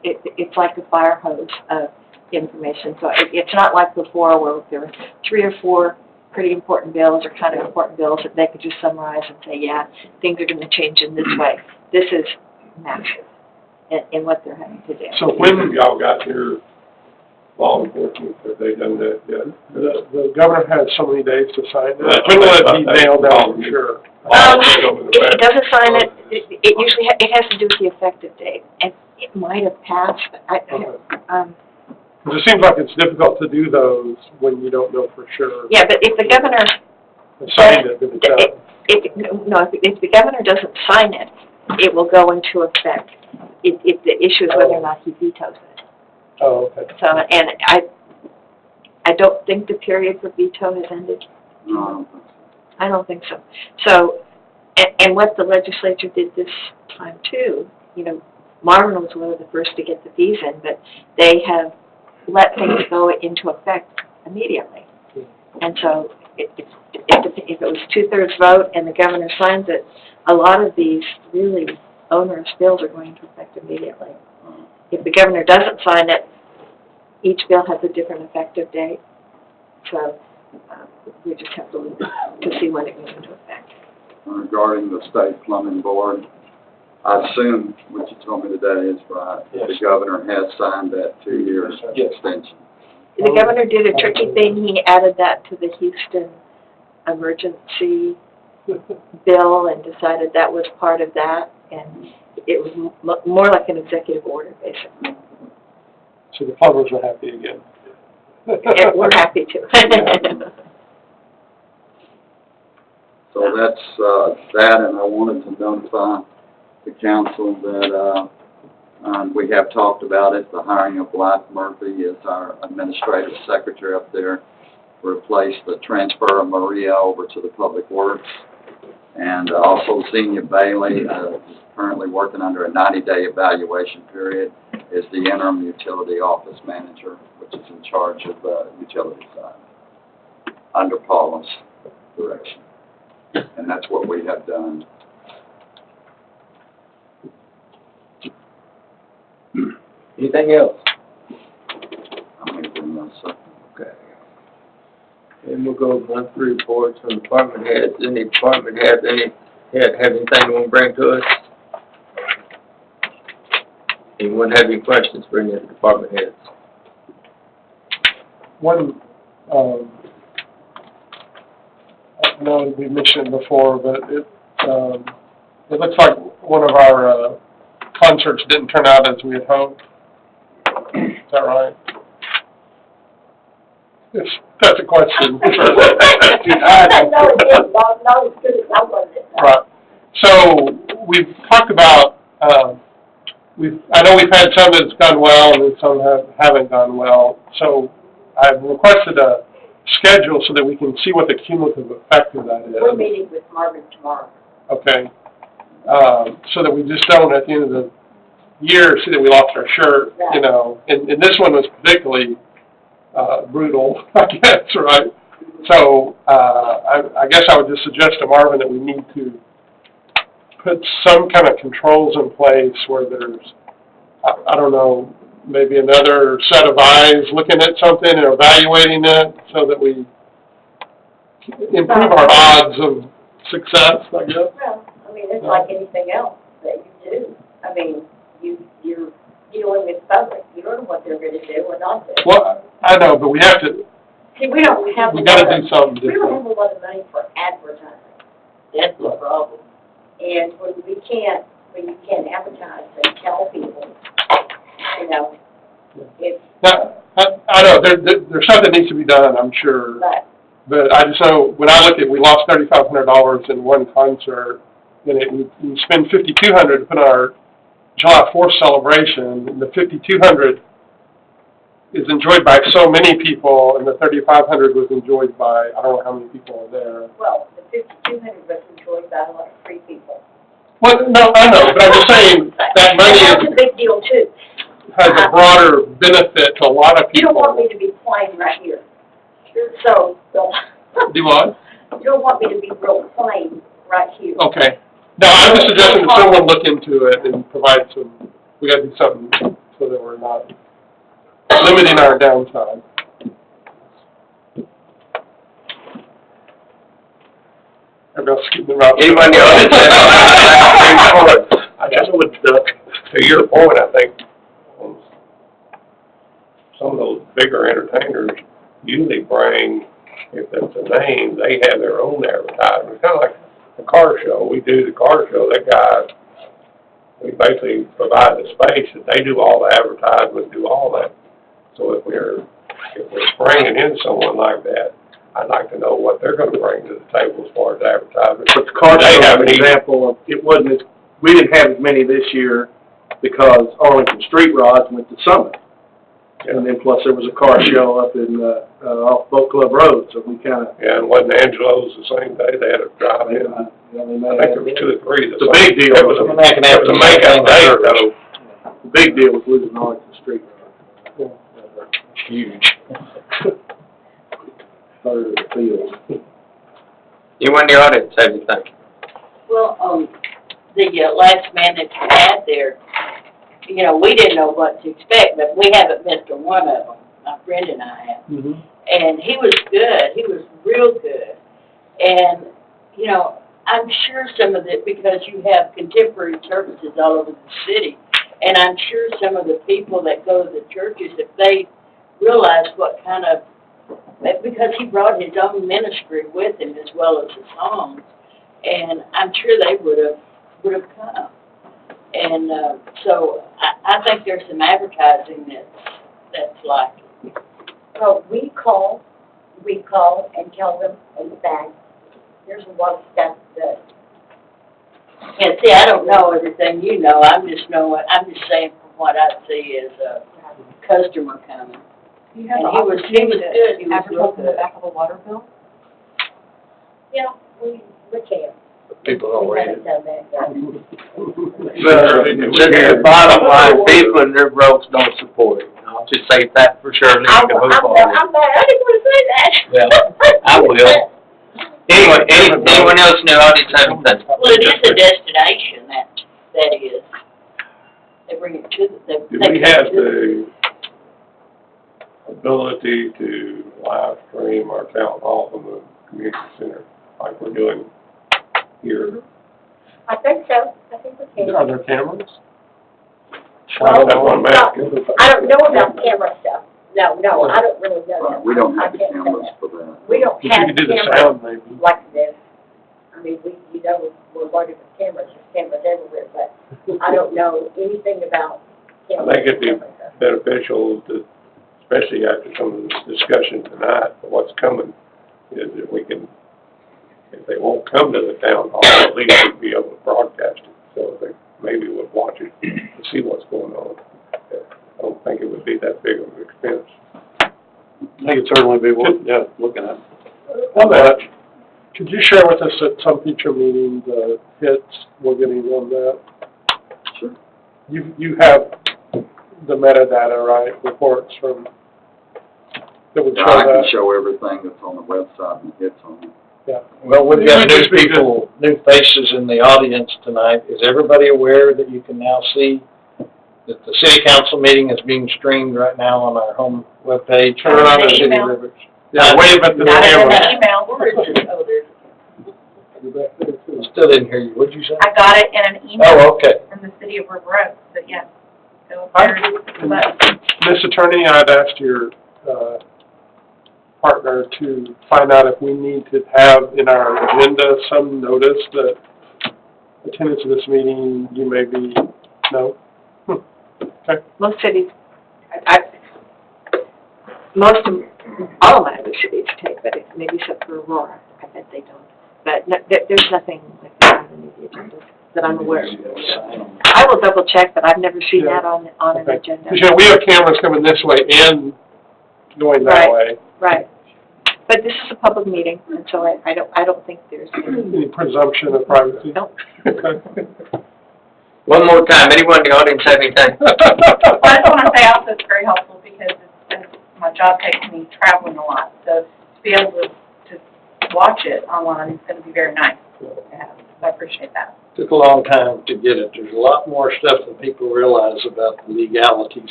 it's like a fire hose of information. So it's not like before where there were 3 or 4 pretty important bills or kind of important bills that they could just summarize and say, yeah, things are going to change in this way. This is massive in what they're having to do. So when have y'all got your law enforcement? Have they done that yet? The governor has so many days to sign that. When will it be nailed down for sure? It doesn't sign it. It usually it has to do with the effective date, and it might have passed. It seems like it's difficult to do those when you don't know for sure. Yeah, but if the governor signed it, then it's done. If the governor doesn't sign it, it will go into effect. If the issue is whether or not he vetoes it. Oh, okay. So, and I don't think the period for veto has ended. No, I don't think so. So, and what the legislature did this time too, you know, Marvin was one of the first to get the fees in, but they have let things go into effect immediately. And so, if it was 2/3 vote and the governor signs it, a lot of these really onerous bills are going into effect immediately. If the governor doesn't sign it, each bill has a different effective date. So we just have to look to see when it goes into effect. regarding the state plumbing board, I assume what you told me today is right. Yes. The governor has signed that 2-year Yes. extension. The governor did a tricky thing. He added that to the Houston emergency bill and decided that was part of that. And it was more like an executive order, basically. So the plumbers are happy again. And we're happy to. So that's that, and I wanted to notify the council that we have talked about it. The hiring of Blythe Murphy as our administrative secretary up there, replace the transfer of Maria over to the Public Works. And also Xenia Bailey, currently working under a 90-day evaluation period, is the interim utility office manager, which is in charge of the utility side, under Paula's direction. And that's what we have done. Anything else? I'm going to bring this up. Okay. And we'll go run through reports from department heads. Any department heads, have anything they want to bring to us? Anyone have any questions for any of the department heads? One, I know we mentioned it before, but it looks like one of our concerts didn't turn out as we had hoped. Is that right? Yes, that's a question. No, it didn't. Not as good as I wanted it. Right. So we've talked about, I know we've had some that's gone well and some haven't gone well. So I've requested a schedule so that we can see what the cumulative effect of that is. We're meeting with Marvin tomorrow. Okay. So that we just don't, at the end of the year, see that we lost our shirt, you know. And this one was particularly brutal, I guess, right? So I guess I would just suggest to Marvin that we need to put some kind of controls in place where there's, I don't know, maybe another set of eyes looking at something and evaluating it so that we improve our odds of success, I guess. Well, I mean, it's like anything else that you do. I mean, you're dealing with public. You don't know what they're going to do or not do. Well, I know, but we have to, See, we don't have we got to do something we don't different. have a lot of money for advertising. That's the problem. And when you can't advertise and tell people, you know, it's, Now, I know, there's something that needs to be done, I'm sure. but But I just know, when I look at, we lost $3,500 in one concert, and we spend $5,200 to put on our July 4th celebration, and the $5,200 is enjoyed by so many people, and the $3,500 was enjoyed by, I don't know how many people are there. well, the 5,200 was enjoyed by like 3 people. Well, no, I know, but I'm just saying, that money That's a big deal too. has a broader benefit to a lot of You people. don't want me to be playing right here. So, Do what? you don't want me to be real plain right here. Okay. No, I'm just suggesting that someone look into it and provide some, we gotta do something so that not limiting our downtime. Everybody else getting around. Anyone in the audience have anything? I just would, to your point, I think, some of those bigger entertainers usually bring, if it's a name, they have their own advertisement. Kind of like the car show. We do the car show, that guy, we basically provide the space, and they do all the advertisement, do all that. So if we're bringing in someone like that, I'd like to know what they're gonna bring to the table as far as advertisement. But the car They show, have an an example of, it wasn't as, we didn't have as many this year because Arlington Street Rods went to Summit. And then plus there was a car show up in, off Boat Club Road, so we kinda, Yeah, and wasn't Angelo's the same day, they had a drive-in. I think there was 2 or 3. The big deal. It was a make-up day, though. the big deal was losing Arlington Street Road. Huge. Third of the field. Anyone in the audience have anything? Well, the last man that you had there, you know, we didn't know what to expect, but we haven't missed a one of them, my friend and I have. Mm-hmm. And he was good, he was real good. And, you know, I'm sure some of it, because you have contemporary services all over the city, and I'm sure some of the people that go to the churches, if they realize what kind of, because he brought his own ministry with him as well as the songs, and I'm sure they would have come. And so I think there's some advertising that's like. Well, we call and tell them, in fact, there's a lot of stuff that, And see, I don't know everything you know. I'm just saying from what I see as a customer coming. You have And the he was opportunity good. He to was real advertise in the good. back of a water bill. yeah, we can. People don't We read haven't it. done that yet. The bottom line, people and their votes don't support it. I'll just say that for sure, and then you can move on. I'm glad, I didn't want to say that. Well, I will. Anyway, anyone else in the audience have anything? Well, it is a destination, that is. They bring it to the, Do we have the ability to live stream our town hall from the community center, like we're doing here? I think so, I think we can. Are there cameras? Well, That's what I'm asking. I don't know about camera stuff. No, I don't really know that. We don't have I the can't say cameras that. for that. We don't But you have could do the cameras sound maybe. like this. I mean, we're loaded with cameras, there's cameras everywhere, but I don't know anything about I cameras. think it'd be beneficial to, especially after some of this discussion tonight, of what's coming, is that we can, if they won't come to the town hall, at least we'd be able to broadcast it, so they maybe would watch it to see what's going on. I don't think it would be that big of an expense. I think it'd certainly be worth, looking at. How much? Could you share with us at some future meeting the hits we're getting on that? Sure. You have the metadata, right, reports from, that would Yeah, show I can that? show everything that's on the website and hits on it. Well, we've got It would new just be good. people, new faces in the audience tonight. Is everybody aware that you can now see that the city council meeting is being streamed right now on our home webpage? Turn around and City email. Rivers. Yeah, wave at the Not in camera. an email. Where is it? Oh, there's, Still didn't hear you. What'd you say? I got it in an email Oh, okay. from the city of River Oaks, but yes. So there's, Miss Attorney, I'd asked your partner to find out if we need to have in our agenda some notice that attendance of this meeting, you may be, no? Okay. Most cities, all of my other cities take, but maybe except for Aurora, I bet they don't. But no, there's nothing like that on any of the agendas that I'm aware of. I will double check, but I've never seen that on an Okay. agenda. 'Cause, you know, we have cameras coming this way and going that Right. way. Right. But this is a public meeting, and so I don't think there's any, Any presumption of privacy? Nope. Okay. One more time. Anyone in the audience have anything? I just want to say also it's very helpful because my job takes me traveling a lot. So to be able to watch it online is going to be very nice to have. So I appreciate that. Took a long time to get it. There's a lot more stuff than people realize about the legalities